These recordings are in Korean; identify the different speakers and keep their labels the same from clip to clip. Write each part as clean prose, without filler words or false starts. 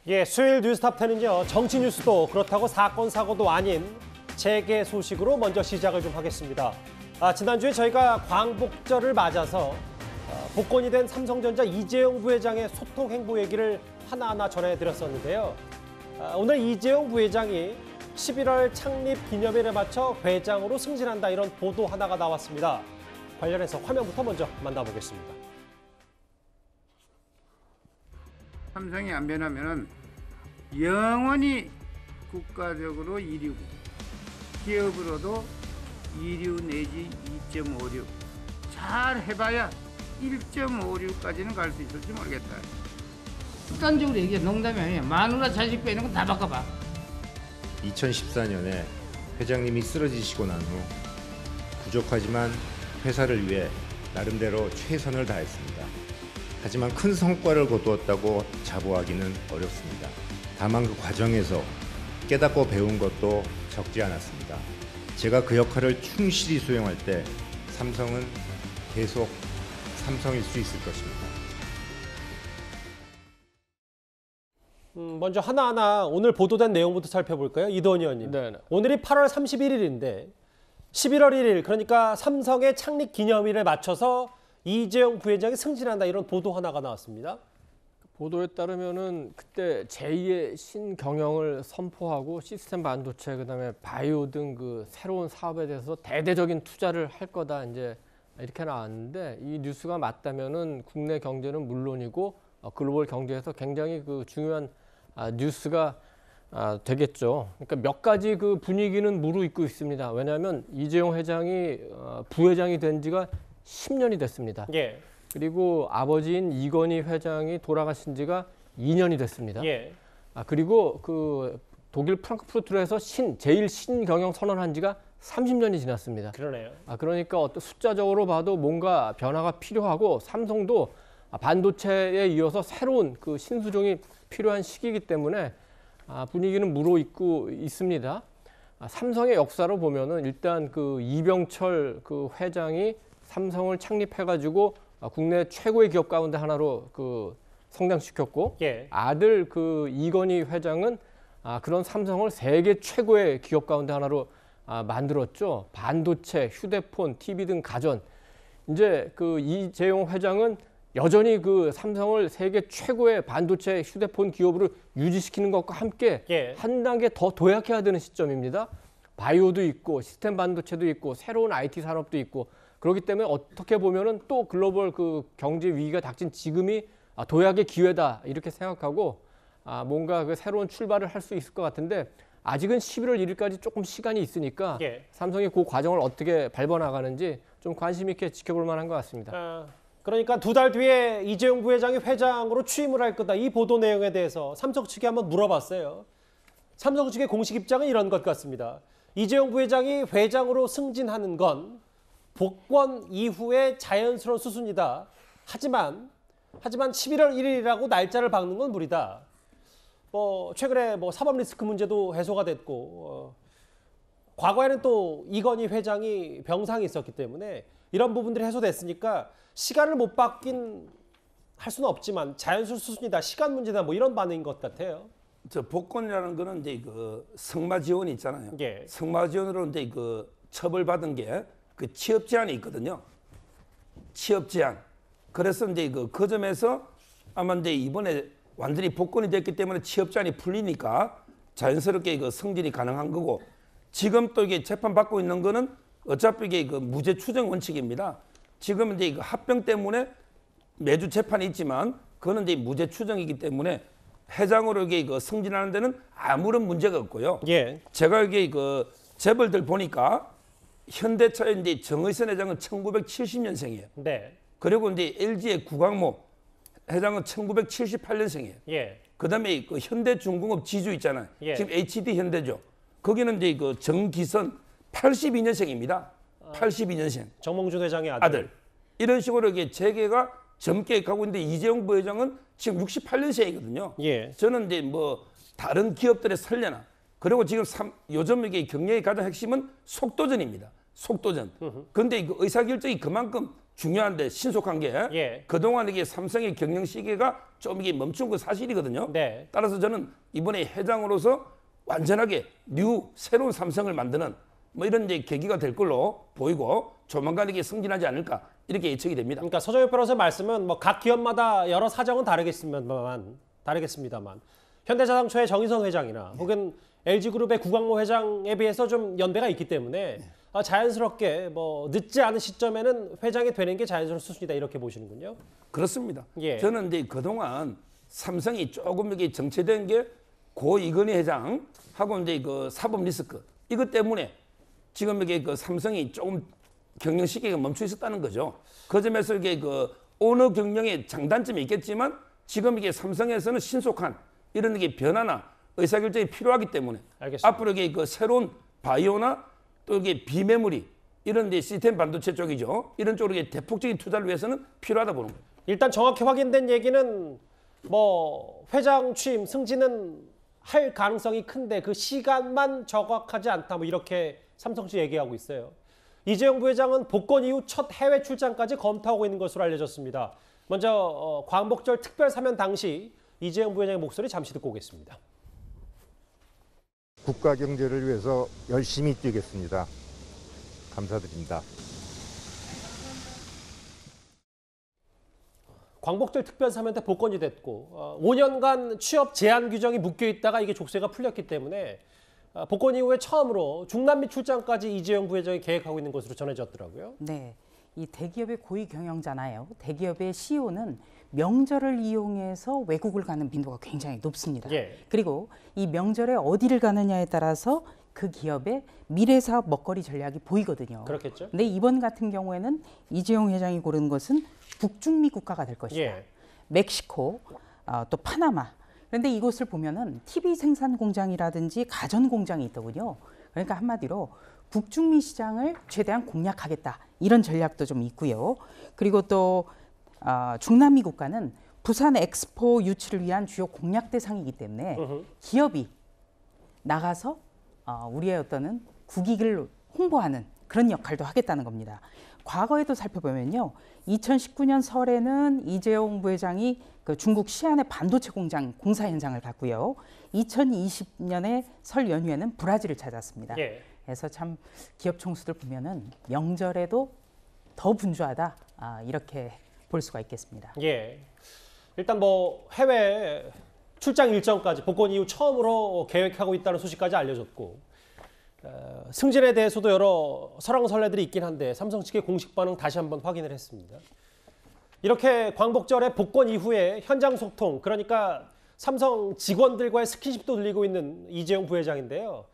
Speaker 1: 예, 수요일 뉴스탑10은요. 정치 뉴스도 그렇다고 사건 사고도 아닌 재개 소식으로 먼저 시작을 좀 하겠습니다. 지난주에 저희가 광복절을 맞아서 복권이 된 삼성전자 이재용 부회장의 소통 행보 얘기를 하나하나 전해드렸었는데요. 오늘 이재용 부회장이 11월 창립 기념일에 맞춰 회장으로 승진한다 이런 보도 하나가 나왔습니다. 관련해서 화면부터 먼저 만나보겠습니다.
Speaker 2: 삼성이 안 변하면은 영원히 국가적으로 2류고 기업으로도 2류 내지 2.56 잘 해봐야 1.56까지는 갈 수 있을지 모르겠다.
Speaker 3: 극단적으로 얘기해. 농담이 아니야. 마누라 자식 빼는 건 다 바꿔봐.
Speaker 4: 2014년에 회장님이 쓰러지시고 난 후 부족하지만 회사를 위해 나름대로 최선을 다했습니다. 하지만 큰 성과를 거두었다고 자부하기는 어렵습니다. 다만 그 과정에서 깨닫고 배운 것도 적지 않았습니다. 제가 그 역할을 충실히 수행할 때 삼성은 계속 삼성일 수 있을 것입니다.
Speaker 1: 먼저 하나하나 오늘 보도된 내용부터 살펴볼까요? 이도원 의원님.
Speaker 5: 네네.
Speaker 1: 오늘이 8월 31일인데 11월 1일 그러니까 삼성의 창립 기념일에 맞춰서 이재용 부회장이 승진한다 이런 보도 하나가 나왔습니다.
Speaker 5: 보도에 따르면은 그때 제2의 신경영을 선포하고 시스템 반도체 그다음에 바이오 등 그 새로운 사업에 대해서 대대적인 투자를 할 거다 이제 이렇게 나왔는데 이 뉴스가 맞다면은 국내 경제는 물론이고 글로벌 경제에서 굉장히 그 중요한 뉴스가 되겠죠. 그러니까 몇 가지 그 분위기는 무르익고 있습니다. 왜냐하면 이재용 회장이 부회장이 된 지가 10년이 됐습니다.
Speaker 1: 예.
Speaker 5: 그리고 아버지인 이건희 회장이 돌아가신 지가 2년이 됐습니다.
Speaker 1: 예.
Speaker 5: 그리고 그 독일 프랑크푸르트에서 제일 신경영 선언한 지가 30년이 지났습니다.
Speaker 1: 그러네요.
Speaker 5: 그러니까 어떤 숫자적으로 봐도 뭔가 변화가 필요하고 삼성도 반도체에 이어서 새로운 그 신수종이 필요한 시기이기 때문에 분위기는 무르익고 있습니다. 삼성의 역사로 보면은 일단 그 이병철 그 회장이 삼성을 창립해가지고 국내 최고의 기업 가운데 하나로 그 성장시켰고
Speaker 1: 예.
Speaker 5: 아들 그 이건희 회장은 그런 삼성을 세계 최고의 기업 가운데 하나로 만들었죠. 반도체, 휴대폰, TV 등 가전. 이제 그 이재용 회장은 여전히 그 삼성을 세계 최고의 반도체, 휴대폰 기업으로 유지시키는 것과 함께
Speaker 1: 예.
Speaker 5: 한 단계 더 도약해야 되는 시점입니다. 바이오도 있고 시스템 반도체도 있고 새로운 IT 산업도 있고 그렇기 때문에 어떻게 보면은 또 글로벌 그 경제 위기가 닥친 지금이 도약의 기회다 이렇게 생각하고 뭔가 그 새로운 출발을 할 수 있을 것 같은데 아직은 11월 1일까지 조금 시간이 있으니까
Speaker 1: 예.
Speaker 5: 삼성이 그 과정을 어떻게 밟아나가는지 좀 관심 있게 지켜볼 만한 것 같습니다.
Speaker 1: 그러니까 2달 뒤에 이재용 부회장이 회장으로 취임을 할 거다. 이 보도 내용에 대해서 삼성 측에 한번 물어봤어요. 삼성 측의 공식 입장은 이런 것 같습니다. 이재용 부회장이 회장으로 승진하는 건 복권 이후의 자연스러운 수순이다. 하지만 11월 1일이라고 날짜를 박는 건 무리다. 최근에 사법 리스크 문제도 해소가 됐고 과거에는 또 이건희 회장이 병상이 있었기 때문에 이런 부분들이 해소됐으니까 시간을 못 받긴 할 수는 없지만 자연스러운 수순이다. 시간 문제다. 이런 반응인 것 같아요.
Speaker 6: 저 복권이라는 거는 이제 그 성마 지원이 있잖아요.
Speaker 1: 예.
Speaker 6: 성마 지원으로 이제 그 처벌받은 게 그 취업 제한이 있거든요. 취업 제한. 그래서 이제 그 점에서 아마 이제 이번에 완전히 복권이 됐기 때문에 취업 제한이 풀리니까 자연스럽게 그 승진이 가능한 거고 지금 또 이게 재판 받고 있는 거는 어차피 이게 그 무죄 추정 원칙입니다. 지금 이제 그 합병 때문에 매주 재판이 있지만 그거는 이제 무죄 추정이기 때문에 회장으로 이게 그 승진하는 데는 아무런 문제가 없고요.
Speaker 1: 예.
Speaker 6: 제가 이게 그 재벌들 보니까 현대차의 이제 정의선 회장은 1970년생이에요.
Speaker 1: 네.
Speaker 6: 그리고 이제 LG의 구광모 회장은 1978년생이에요.
Speaker 1: 예.
Speaker 6: 그다음에 그 현대중공업 지주 있잖아요.
Speaker 1: 예.
Speaker 6: 지금 HD 현대죠. 거기는 이제 그 정기선 82년생입니다. 82년생.
Speaker 1: 정몽준 회장의
Speaker 6: 아들. 이런 식으로 이게 재계가 젊게 가고 있는데 이재용 부회장은 지금 68년생이거든요.
Speaker 1: 예.
Speaker 6: 저는 이제 다른 기업들의 설레나 그리고 지금 요즘 이게 경영의 가장 핵심은 속도전입니다. 속도전. 그런데 그 의사결정이 그만큼 중요한데 신속한 게
Speaker 1: 예.
Speaker 6: 그동안 이게 삼성의 경영 시기가 좀 이게 멈춘 거 사실이거든요.
Speaker 1: 네.
Speaker 6: 따라서 저는 이번에 회장으로서 완전하게 새로운 삼성을 만드는 뭐 이런 이제 계기가 될 걸로 보이고 조만간 이게 승진하지 않을까 이렇게 예측이 됩니다.
Speaker 1: 그러니까 서정엽 변호사의 말씀은 뭐 각 기업마다 여러 사정은 다르겠습니다만 현대자동차의 정의선 회장이나 혹은 LG그룹의 구광모 회장에 비해서 좀 연배가 있기 때문에 자연스럽게 뭐 늦지 않은 시점에는 회장이 되는 게 자연스러운 수순이다 이렇게 보시는군요.
Speaker 6: 그렇습니다.
Speaker 1: 예.
Speaker 6: 저는 이제 그동안 삼성이 조금 이게 정체된 게 고 이건희 회장하고 이제 그 사법 리스크 이것 때문에 지금 이게 그 삼성이 조금 경영 시기가 멈춰 있었다는 거죠. 그 점에서 이게 그 오너 경영의 장단점이 있겠지만 지금 이게 삼성에서는 신속한 이런 게 변화나 의사결정이 필요하기 때문에
Speaker 1: 알겠습니다.
Speaker 6: 앞으로 이게 그 새로운 바이오나 또 이게 비메모리 이런 데 시스템 반도체 쪽이죠. 이런 쪽으로 이게 대폭적인 투자를 위해서는 필요하다 보는 거예요.
Speaker 1: 일단 정확히 확인된 얘기는 뭐 회장 취임 승진은 할 가능성이 큰데 그 시간만 정확하지 않다 뭐 이렇게 삼성 측 얘기하고 있어요. 이재용 부회장은 복권 이후 첫 해외 출장까지 검토하고 있는 것으로 알려졌습니다. 먼저 광복절 특별 사면 당시 이재용 부회장의 목소리 잠시 듣고 오겠습니다.
Speaker 4: 국가 경제를 위해서 열심히 뛰겠습니다. 감사드립니다.
Speaker 1: 광복절 특별 사면 때 복권이 됐고 5년간 취업 제한 규정이 묶여 있다가 이게 족쇄가 풀렸기 때문에 복권 이후에 처음으로 중남미 출장까지 이재용 부회장이 계획하고 있는 것으로 전해졌더라고요.
Speaker 7: 네, 이 대기업의 고위 경영자나요. 대기업의 CEO는 명절을 이용해서 외국을 가는 빈도가 굉장히 높습니다.
Speaker 1: 예.
Speaker 7: 그리고 이 명절에 어디를 가느냐에 따라서 그 기업의 미래 사업 먹거리 전략이 보이거든요.
Speaker 1: 그렇겠죠.
Speaker 7: 근데 이번 같은 경우에는 이재용 회장이 고른 것은 북중미 국가가 될 것이다.
Speaker 1: 예.
Speaker 7: 멕시코, 또 파나마. 그런데 이곳을 보면은 TV 생산 공장이라든지 가전 공장이 있더군요. 그러니까 한마디로 북중미 시장을 최대한 공략하겠다 이런 전략도 좀 있고요. 그리고 또 중남미 국가는 부산 엑스포 유치를 위한 주요 공략 대상이기 때문에 기업이 나가서 우리의 어떤 국익을 홍보하는 그런 역할도 하겠다는 겁니다. 과거에도 살펴보면요. 2019년 설에는 이재용 부회장이 그 중국 시안의 반도체 공장 공사 현장을 갔고요. 2020년에 설 연휴에는 브라질을 찾았습니다.
Speaker 1: 예.
Speaker 7: 그래서 참 기업 총수들 보면은 명절에도 더 분주하다 이렇게 볼 수가 있겠습니다.
Speaker 1: 예. 일단 뭐 해외 출장 일정까지 복권 이후 처음으로 계획하고 있다는 소식까지 알려졌고 승진에 대해서도 여러 설왕설래들이 있긴 한데 삼성 측의 공식 반응 다시 한번 확인을 했습니다. 이렇게 광복절에 복권 이후에 현장 소통, 그러니까 삼성 직원들과의 스킨십도 늘리고 있는 이재용 부회장인데요.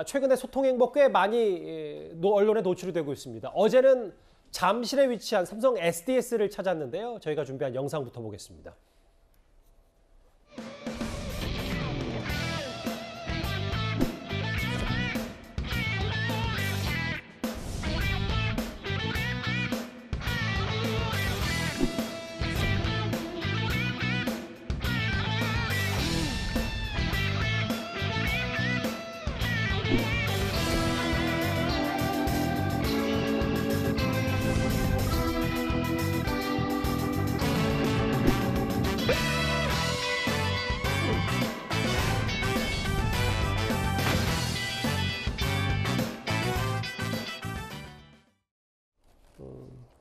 Speaker 1: 최근에 소통 행보 꽤 많이 언론에 노출이 되고 있습니다. 어제는 잠실에 위치한 삼성 SDS를 찾았는데요. 저희가 준비한 영상부터 보겠습니다.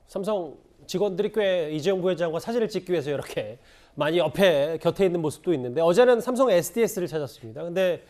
Speaker 1: 삼성 직원들이 꽤 이재용 부회장과 사진을 찍기 위해서 이렇게 많이 곁에 있는 모습도 있는데 어제는 삼성 SDS를 찾았습니다. 근데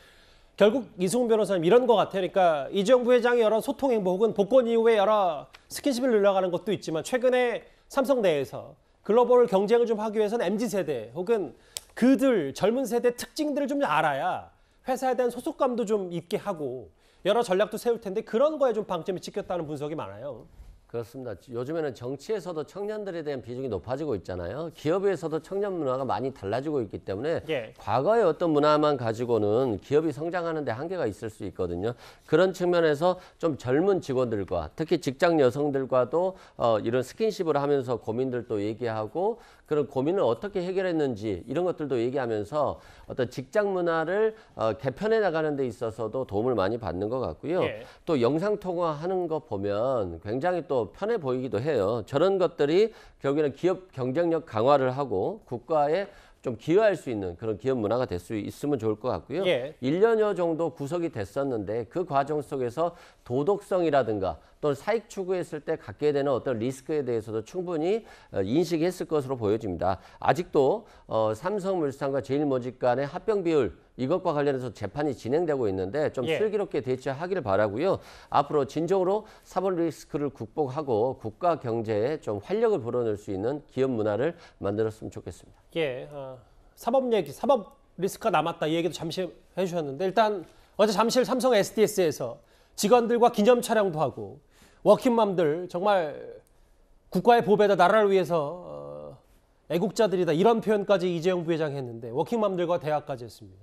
Speaker 1: 결국 이승훈 변호사님 이런 것 같아요. 그러니까 이재용 부회장의 여러 소통 행보 혹은 복권 이후에 여러 스킨십을 늘려가는 것도 있지만 최근에 삼성 내에서 글로벌 경쟁을 좀 하기 위해서는 MZ세대 혹은 그들 젊은 세대 특징들을 좀 알아야 회사에 대한 소속감도 좀 있게 하고 여러 전략도 세울 텐데 그런 거에 좀 방점이 찍혔다는 분석이 많아요.
Speaker 8: 그렇습니다. 요즘에는 정치에서도 청년들에 대한 비중이 높아지고 있잖아요. 기업에서도 청년 문화가 많이 달라지고 있기 때문에
Speaker 1: 예.
Speaker 8: 과거의 어떤 문화만 가지고는 기업이 성장하는 데 한계가 있을 수 있거든요. 그런 측면에서 좀 젊은 직원들과 특히 직장 여성들과도 이런 스킨십을 하면서 고민들도 얘기하고 그런 고민을 어떻게 해결했는지 이런 것들도 얘기하면서 어떤 직장 문화를 개편해 나가는 데 있어서도 도움을 많이 받는 것 같고요.
Speaker 1: 예.
Speaker 8: 또 영상 통화하는 거 보면 굉장히 또 편해 보이기도 해요. 저런 것들이 결국에는 기업 경쟁력 강화를 하고 국가에 좀 기여할 수 있는 그런 기업 문화가 될 수 있으면 좋을 것 같고요.
Speaker 1: 예.
Speaker 8: 1년여 정도 구속이 됐었는데 그 과정 속에서 도덕성이라든가 또는 사익 추구했을 때 갖게 되는 어떤 리스크에 대해서도 충분히 인식했을 것으로 보여집니다. 아직도 삼성물산과 제일모직 간의 합병 비율 이것과 관련해서 재판이 진행되고 있는데 좀
Speaker 1: 예.
Speaker 8: 슬기롭게 대처하기를 바라고요. 앞으로 진정으로 사법 리스크를 극복하고 국가 경제에 좀 활력을 불어넣을 수 있는 기업 문화를 만들었으면 좋겠습니다.
Speaker 1: 예, 사법 얘기, 사법 리스크가 남았다 이 얘기도 잠시 해주셨는데 일단 어제 잠실 삼성 SDS에서 직원들과 기념 촬영도 하고 워킹맘들 정말 국가의 보배다 나라를 위해서 애국자들이다 이런 표현까지 이재용 부회장이 했는데 워킹맘들과 대화까지 했습니다.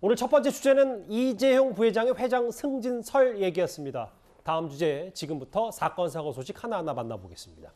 Speaker 1: 오늘 첫 번째 주제는 이재용 부회장의 회장 승진설 얘기였습니다. 다음 주제 지금부터 사건 사고 소식 하나하나 만나보겠습니다.